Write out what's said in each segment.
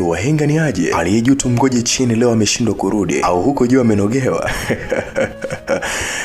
Wahenga ni aje? Aliyejuu tumgoje chini leo ameshindwa kurudi, au huko juu amenogewa.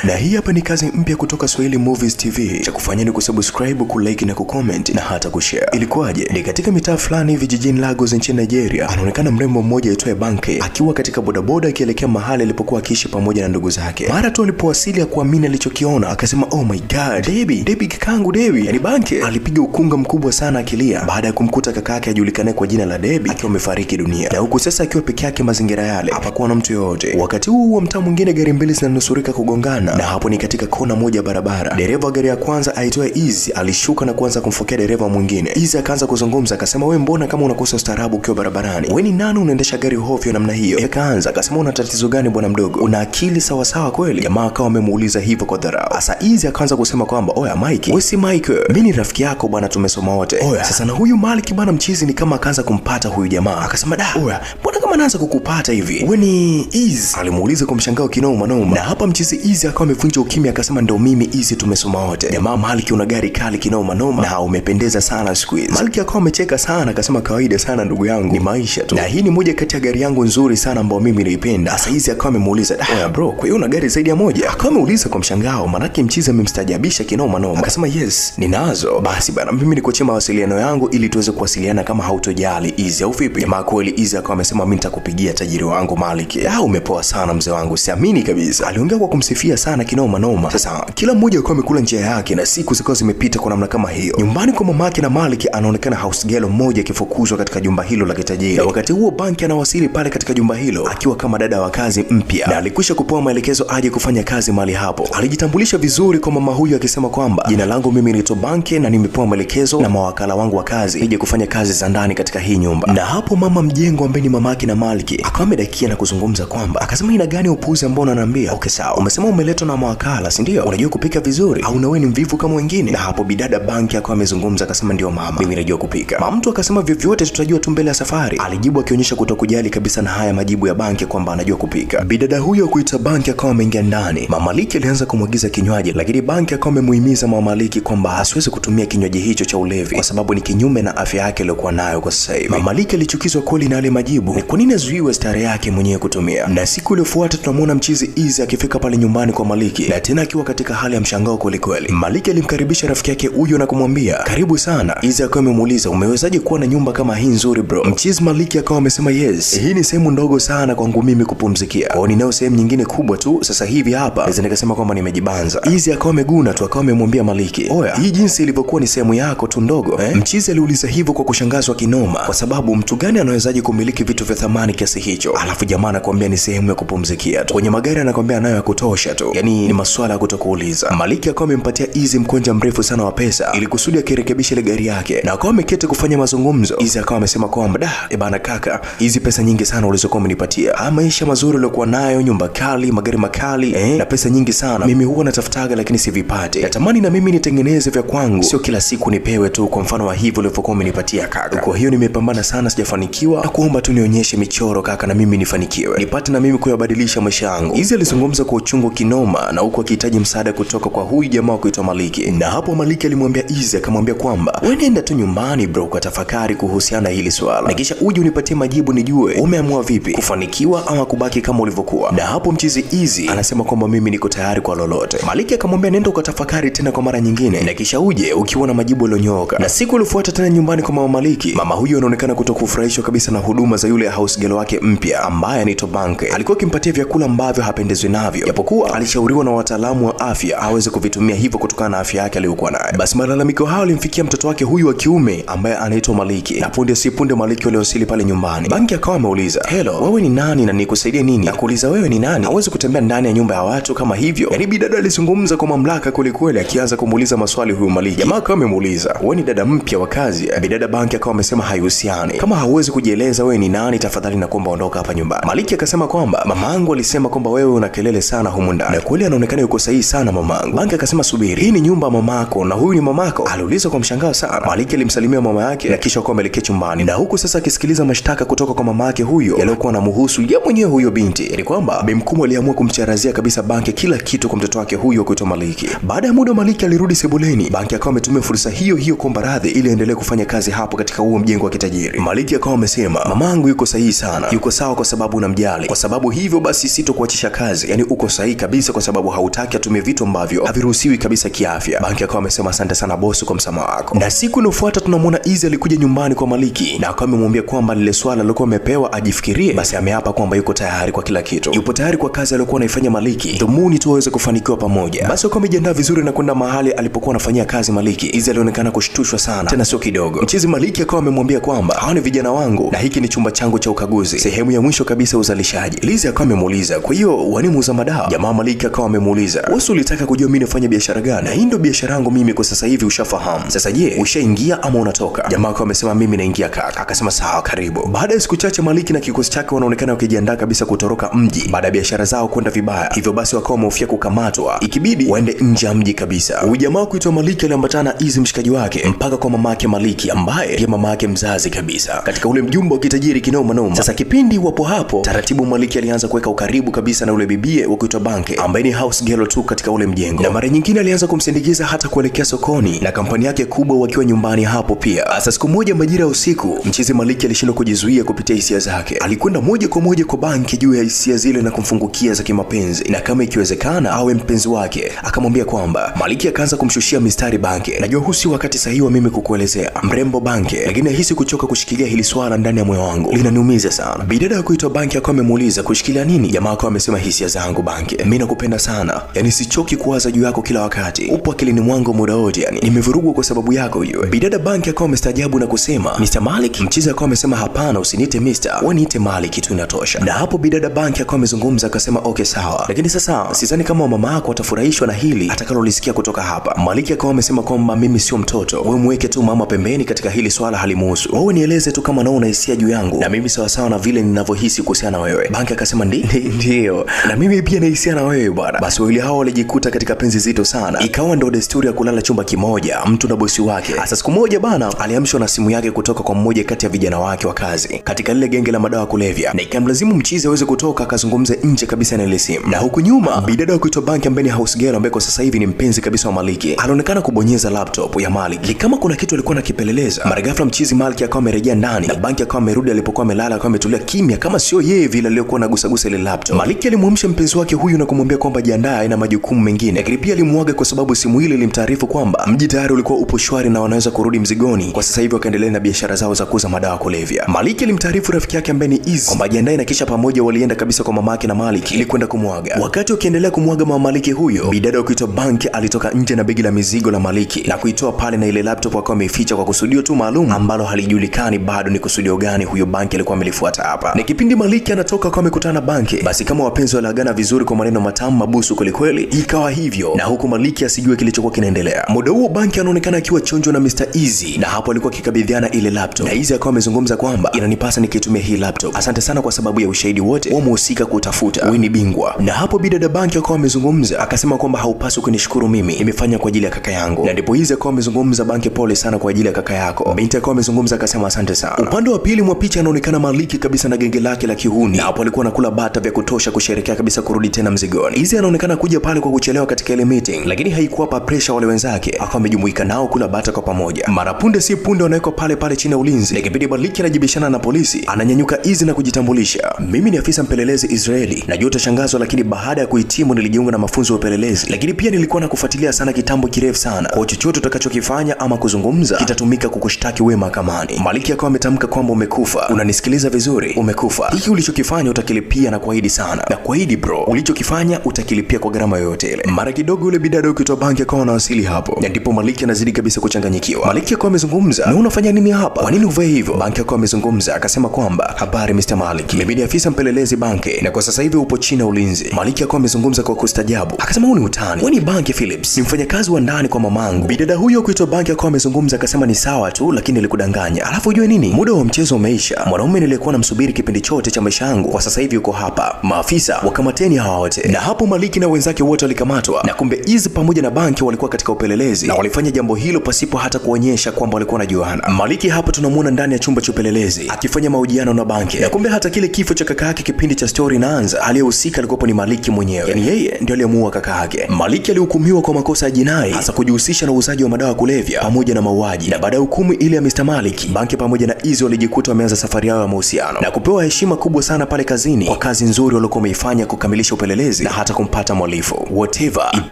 Na hii hapa ni kazi mpya kutoka Swahili Movies TV. Cha kufanya ni kusubscribe, kulike na kucomment na hata kushare. Ilikuwaje? Ni katika mitaa fulani hivi jijini Lagos nchini Nigeria, anaonekana mrembo mmoja aitwaye Banke akiwa katika bodaboda akielekea mahali alipokuwa akiishi pamoja na ndugu zake. Mara tu alipowasili kuamini alichokiona, akasema oh my god, Debbie kakangu Debbie. Yani Banke alipiga ukunga mkubwa sana akilia baada ya kumkuta kaka yake ajulikane kwa jina la Debbie akiwa amefariki dunia. Na huku sasa akiwa peke yake mazingira yale, hapakuwa na mtu yoyote. Wakati huu mtaa mwingine gari mbili zinanusurika kugongana, na hapo ni katika kona moja barabara. Dereva wa gari ya kwanza aitwaye Easy alishuka na kuanza kumfokea dereva mwingine. Easy akaanza kuzungumza, akasema wewe mbona kama unakosa ustaarabu ukiwa barabarani? Wewe ni nani unaendesha gari hovyo namna hiyo? Akaanza akasema una tatizo gani bwana mdogo? Una akili sawa sawa kweli? Jamaa akawa amemuuliza hivyo kwa dharau. Sasa Easy akaanza kusema kwamba oya Mike, wewe si Mike, mimi ni rafiki yako bwana, tumesoma wote. Oya sasa na huyu Mike bwana mchizi ni kama akaanza kumpata huyu jamaa. Akasema da, oya mbona kama anaanza kukupata hivi? Wewe ni Easy? Alimuuliza kwa mshangao kinoma noma. Na hapa mchizi Easy akawa amevunja ukimya akasema ndio mimi Easy, tumesoma wote. Jamaa Mike una gari kali kinoma noma na umependeza sana siku hizi. Mike akawa amecheka sana akasema kawaida sana ndugu yangu, ni maisha tu. Na hii ni moja kati ya gari yangu nzuri sana ambayo mimi naipenda. Sasa Easy akawa amemuuliza oya bro, kwa hiyo una gari zaidi ya moja? Akawa ameuliza kwa mshangao, manake mchizi amemstajabisha kinoma noma. Akasema yes ninazo. Basi bana mimi nikuachia mawasiliano yangu ili tuweze kuwasiliana kama hautojali Easy, au vipi? Jamaa kweli Easy akawa amesema mimi nitakupigia tajiri wangu Mike. Umepoa sana mzee wangu, siamini kabisa. Aliongea kwa kumsifia sana kinoma noma. Sasa kila mmoja akawa amekula njia yake na siku zikawa zimepita kwa namna kama hiyo. Nyumbani kwa mamake na Mike anaonekana house girl mmoja akifukuzwa katika jumba hilo la kitajiri. Na wakati huo Banki anawasili pale katika jumba hilo akiwa kama dada wa kazi mpya, na alikwisha kupewa maelekezo aje kufanya kazi mahali hapo. Alijitambulisha vizuri kwa mama huyu akisema kwamba jina langu mimi naitwa Banki na nimepewa maelekezo na mawakala wangu wa kazi nije kufanya kazi za ndani katika hii nyumba. Na hapo mama mjengo ambaye ni mamake na Mike akawa amedakia na kuzungumza kwamba akasema ina gani upuuzi ambao unaniambia? Okay sawa, umesema umeletwa na mawakala si ndio? Unajua kupika vizuri au wewe ni mvivu kama wengine? Na hapo bidada Banki akawa amezungumza akasema ndio mama, mimi najua kupika. Mama mtu akasema vyovyote tutajua tu mbele ya safari. Alijibu akionyesha kutokujali kabisa na haya majibu ya Banki kwamba anajua kupika. Bidada huyo kuita Banki akawa ameingia ndani. Mama Liki alianza kumwagiza kinywaji, lakini Banki akawa amemuhimiza Mama Liki kwamba hasiwezi kutumia kinywaji hicho cha ulevi kwa sababu ni kinyume na afya yake aliyokuwa nayo kwa sasa hivi. Mama Liki alichukizwa kweli na yale majibu. Ni kwa nini azuiwe starehe yake mwenyewe kutumia? Na siku iliyofuata tunamwona mchizi Easy akifika pale nyumbani kwa Maliki, na tena akiwa katika hali ya mshangao kweli kweli. Maliki alimkaribisha rafiki yake huyo na kumwambia karibu sana. Easy akawa amemuuliza umewezaje kuwa na nyumba kama hii nzuri bro? Mchizi Maliki akawa amesema yes, hii ni sehemu ndogo sana kwangu mimi kupumzikia, kwa ninayo sehemu nyingine kubwa tu sasa hivi hapa naweza nikasema kwamba nimejibanza. Easy akawa ameguna tu akawa amemwambia Maliki oya, hii jinsi ilivyokuwa ni sehemu yako tu ndogo Mchizi aliuliza hivyo kwa kushangazwa kinoma, kwa sababu mtu gani anawezaje kumiliki vitu vya thamani kiasi hicho? Alafu jamaa anakuambia ni sehemu ya kupumzikia tu, kwenye magari anakuambia nayo ya kutosha tu, yani ni maswala ya kutokuuliza. Maliki akawa amempatia Easy mkonja mrefu sana wa pesa ili kusudi akirekebisha ile gari yake, na akawa ameketi kufanya mazungumzo. Easy akawa amesema kwamba bana kaka, hizi pesa nyingi sana ulizokuwa umenipatia, maisha mazuri uliokuwa nayo, nyumba kali, magari makali na pesa nyingi sana, mimi huwa natafutaga lakini sivipate. Natamani na mimi nitengeneze vya kwangu, sio kila siku nipewe tu kwa mfano wa hivyo ulivyokuwa umenipatia kaka. Kwa hiyo nimepambana sana sijafanikiwa, na kuomba tu nionyeshe michoro kaka na mimi nifanikiwe, nipate na mimi kuyabadilisha maisha yangu. Easy alizungumza kwa uchungu kinoma na huko akihitaji msaada kutoka kwa huyu jamaa kuitwa Maliki. Na hapo Maliki alimwambia Easy akamwambia kwamba wewe nenda tu nyumbani bro kwa tafakari kuhusiana hili swala, na kisha uje unipatie majibu nijue umeamua vipi kufanikiwa ama kubaki kama ulivyokuwa. Na hapo mchizi Easy anasema kwamba mimi niko tayari kwa lolote. Maliki akamwambia nenda ukatafakari tena kwa mara nyingine na kisha uje ukiwa na majibu yaliyonyooka. Na siku iliyofuata tena nyumbani kwa mama Maliki, mama huyo anaonekana kutokufurahishwa kabisa na huduma za yule house girl wake mpya ambaye anaitwa Banki. Alikuwa akimpatia vyakula ambavyo hapendezwi navyo, japokuwa alishauriwa na wataalamu wa afya aweze kuvitumia hivyo kutokana na afya yake aliyokuwa nayo. Basi malalamiko hayo alimfikia mtoto wake huyu wa kiume ambaye anaitwa Maliki, na punde si punde Maliki aliwasili pale nyumbani. Banki akawa ameuliza hello, wewe ni nani na nikusaidie nini? Nakuuliza wewe ni nani? Hawezi kutembea ndani ya nyumba ya watu kama hivyo? Yani bidada alizungumza kwa mamlaka kweli kweli, akianza kumuuliza maswali huyu Maliki. Jamaa akawa amemuuliza wewe ni dada mpya wa kazi? Bidada Banki akawa amesema haihusiani, kama hauwezi kujieleza wewe ni nani tafadhali na kuomba ondoka hapa nyumbani. Maliki akasema kwamba mamangu alisema kwamba wewe una kelele sana humu ndani, na kweli anaonekana yuko sahihi sana mamangu. Banki akasema subiri, hii ni nyumba ya mamako na huyu ni mamako? Aliuliza kwa mshangao sana. Maliki alimsalimia mama yake na kisha akawa ameelekea chumbani, na huku sasa akisikiliza mashtaka kutoka kwa mama yake huyo yaliokuwa yanamhusu yeye mwenyewe huyo binti. Ni kwamba bi mkubwa aliamua kumcharazia kabisa Banki kila kitu kwa mtoto wake huyo kuitwa Maliki. Baada ya muda Maliki alirudi sebuleni. Banki akawa ametumia fursa hiyo hiyo kuomba radhi ili aendelee kufanya kazi hapo katika huo mjengo wa kitajiri. Maliki akawa amesema, mamangu yuko sahihi sana, yuko sawa kwa sababu unamjali, kwa sababu hivyo basi sitokuachisha kazi. Yani uko sahihi kabisa kwa sababu hautaki atumie vitu ambavyo haviruhusiwi kabisa kiafya. Banki akawa amesema, asante sana bosi kwa msamaha wako. Na siku iliyofuata tunamwona Izzy alikuja nyumbani kwa Maliki na akawa amemwambia kwamba lile swala alilokuwa amepewa ajifikirie. Basi ameapa kwamba yuko tayari kwa kila kitu, yupo tayari kwa kazi aliyokuwa anaifanya Maliki, dhumuni tu waweze kufanikiwa pamoja. Basi akawa amejiandaa vizuri na kwenda mahali alipokuwa anafanyia kazi Maliki. Izzy alionekana kushtushwa sana, tena sio kidogo. Mchizi Maliki akawa amemwambia kwamba hawa ni vijana wangu na hiki ni chumba changu cha ukaguzi, sehemu ya mwisho kabisa ya uzalishaji. Izzy akawa amemuuliza, kwa hiyo wani muuza madawa? Jamaa Maliki akawa amemuuliza, wewe ulitaka kujua mimi nafanya biashara gani? Na hii ndio biashara yangu mimi kwa sasa hivi, ushafahamu. Sasa je, ushaingia ama unatoka? Jamaa akawa amesema, mimi naingia kaka. Akasema sawa, karibu. Baada ya siku chache Maliki na kikosi chake wanaonekana wakijiandaa kabisa kutoroka mji baada ya biashara zao kwenda vibaya. Hivyo basi wakawa wamehofia kukamatwa, ikibidi waende nje ya mji kabisa. Huyu jamaa kuitwa Maliki aliambatana na Izzy mshikaji wake mpaka kwa mamake Maliki ambaye ndiye mama yake mzazi kabisa katika ule mjumba wa kitajiri kinoma noma. Sasa kipindi wapo hapo, taratibu Maliki alianza kuweka ukaribu kabisa na ule bibie wa kuitwa Banke ambaye ni house girl tu katika ule mjengo, na mara nyingine alianza kumsindikiza hata kuelekea sokoni na kampani yake kubwa wakiwa nyumbani hapo pia. Sasa siku moja majira ya usiku, mchizi Maliki alishindwa kujizuia kupitia hisia zake. Alikwenda moja kwa moja kwa Banke juu ya hisia zile na kumfungukia za kimapenzi, na kama ikiwezekana awe mpenzi wake. Akamwambia kwamba Maliki akaanza kumshushia mistari Banke, najua husi wakati sahihi wa mimi kukuelezea mrembo Banke, lakini nahisi kuchoka kushikilia hili swala ndani ya moyo wangu, linaniumiza sana. Bidada ya kuitwa Banke akawa amemuuliza kushikilia nini? Jamaa akawa amesema, hisia zangu Banke, mimi nakupenda sana, yani sichoki kuwaza juu yako kila wakati, upo akilini mwangu muda wote, yani nimevurugwa kwa sababu yako hiyo. Bidada Banke akawa amestaajabu na kusema, Mr. Malik? Mchizi akawa amesema, hapana, usiniite Mr, wewe niite Malik tu inatosha. Na hapo Bidada Banke akawa amezungumza akasema, okay sawa, lakini sasa sidhani kama mama yako atafurahishwa na hili atakalolisikia kutoka hapa. Maliki akawa amesema kwamba mimi sio mtoto, wewe mweke tu mama pembeni, katika hili swala halimuhusu, wewe nieleze tu kama unaona hisia juu yangu na mimi sawa sawa na vile ninavyohisi kuhusiana na wewe. Banke akasema ndio, na mimi pia nahisia na wewe bwana. Basi wawili hao walijikuta katika penzi zito sana, ikawa ndio desturi ya kulala chumba kimoja mtu na bosi wake. Sasa siku moja bana aliamshwa na simu yake kutoka kwa mmoja kati ya vijana wake wa kazi katika lile genge la madawa kulevya, na ikamlazimu mchizi aweze kutoka akazungumze nje kabisa na ile simu. Na huku nyuma bidada wa kuitwa Banke ambaye ni house girl ambaye kwa sasa hivi ni mpenzi kabisa wa Maliki alionekana kubonyeza laptop ya Maliki kama kuna kitu alikuwa anakipeleleza. Mara ghafla mchizi Maliki akawa amerejea ndani na Banke akawa amerudi alipokuwa amelala, akawa ametulia kimya kama sio yeye vile aliyokuwa anagusagusa ile laptop. Maliki alimwamsha mpenzi wake huyu na kumwambia kwamba jiandae na majukumu mengine, lakini pia alimuaga kwa sababu simu ile ilimtaarifu kwamba mji tayari ulikuwa upo shwari na wanaweza kurudi mzigoni. Kwa sasa hivi wakaendelea na biashara zao za kuuza madawa kulevya. Maliki alimtaarifu rafiki yake ambaye ni Izzy kwamba jiandae, na kisha pamoja walienda kabisa kwa mamake na Maliki ili kwenda kumwaga. Wakati wakiendelea kumwaga mama Maliki huyo, bidada wa kuitwa Banke alitoka nje na begi la mizigo la Maliki na kuitoa pale, na ile laptop akawa ameificha kwa kusudio tu maalum ambalo halijulikani bado ni kusudio gani huyo Banke alikuwa amelifuata hapa. Na kipindi Maliki anatoka kwa amekutana na Banke, basi kama wapenzi waliagana vizuri kwa maneno matamu mabusu kweli kweli, ikawa hivyo, na huku Maliki asijue kilichokuwa kinaendelea. Muda huo Banke anaonekana akiwa chonjo na Mr. Izzy, na hapo alikuwa akikabidhiana ile laptop, na Izzy akawa amezungumza kwamba inanipasa nikitumia hii laptop, asante sana kwa sababu ya ushahidi wote wa mhusika kutafuta, wewe ni bingwa. Na hapo bidada Banke akawa amezungumza akasema kwamba haupaswi kunishukuru mimi, nimefanya kwa ajili ya kaka yangu. Na ndipo Izzy akawa amezungumza, Banke pole sana kwa ajili ya kaka yako. Binti akawa amezungumza akasema asante sana. Upande wa pili mwa picha anaonekana Maliki kabisa na genge lake la kihuni, na hapo alikuwa anakula bata vya kutosha kusherehekea kabisa kurudi tena mzigoni. Izzy anaonekana kuja pale kwa kuchelewa katika ile meeting, lakini haikuwapa pressure wale wenzake, akawa amejumuika nao kula bata kwa pamoja. Mara punde si punde wanawekwa pale pale chini ya ulinzi, na kipindi Maliki anajibishana na polisi ananyanyuka Izzy na kujitambulisha, mimi ni afisa mpelelezi Israeli, najua utashangazwa, lakini baada ya kuhitimu nilijiunga na mafunzo ya upelelezi, lakini pia nilikuwa nakufuatilia sana kitambo kirefu sana, kwa chochote utakachokifanya ama kuzungumza kitatumika kukushtaki wewe mahakamani. Maliki akawa ametamka kwamba umekufa, unanisikiliza vizuri, umekufa, hiki ulichokifanya utakilipia na kuahidi sana, na kuahidi bro, ulichokifanya utakilipia kwa gharama yoyote ile. Mara kidogo yule bidada ukitoa Banke akawa anawasili hapo, na ndipo Maliki anazidi kabisa kuchanganyikiwa. Maliki akawa amezungumza, na unafanya nini hapa, kwa nini uvae hivyo? Banke akawa amezungumza akasema kwamba habari Mr. Maliki, mimi ni afisa mpelelezi Banke, na kwa sasa hivi upo chini ya ulinzi. Maliki akawa amezungumza kwa kustajabu akasema, huu ni utani, wewe ni Banke Phillips, ni mfanyakazi wa ndani kwa mamangu. Bidada huyo kuitwa Banke akawa amezungumza akasema, ni sawa tu, lakini nilikudanganya. Alafu ujue nini, muda wa mchezo umeisha, mwanaume niliyekuwa namsubiri kipindi chote cha maisha yangu kwa sasa hivi yuko hapa, maafisa wakamateni hawa wote. Na hapo Maliki na wenzake wote walikamatwa, na kumbe Izzy pamoja na Banke walikuwa katika upelelezi na walifanya jambo hilo pasipo hata kuonyesha kwamba walikuwa wanajuana. Maliki hapo tunamuona ndani ya chumba cha upelelezi akifanya mahojiano na Banke, na kumbe hata kile kifo cha kaka yake kipindi cha story inaanza aliyehusika alikuwa ni Maliki mwenyewe, yani yeye ndio aliyemuua kaka yake. Maliki alihukumiwa kwa makosa ya jinai, hasa kujihusisha na uuzaji wa madawa kulevya pamoja na mauaji, na baada ya hukumu ile ya Mr. Maliki, Banke pamoja pamoja na Izzy walijikuta wameanza safari yao ya mahusiano na kupewa heshima kubwa sana pale kazini kwa kazi nzuri waliokuwa wameifanya kukamilisha upelelezi na hata kumpata mwalifu. Whatever it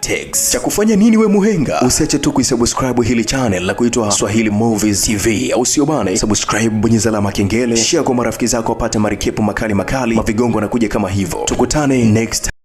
takes. Cha kufanya nini we muhenga? Usiache tu kuisubscribe hili channel la kuitwa Swahili Movies TV, au sio bana? Subscribe, bonyeza alama kengele, share kwa marafiki zako wapate marikipu makali, mavigongo na kuja kama hivyo. Tukutane next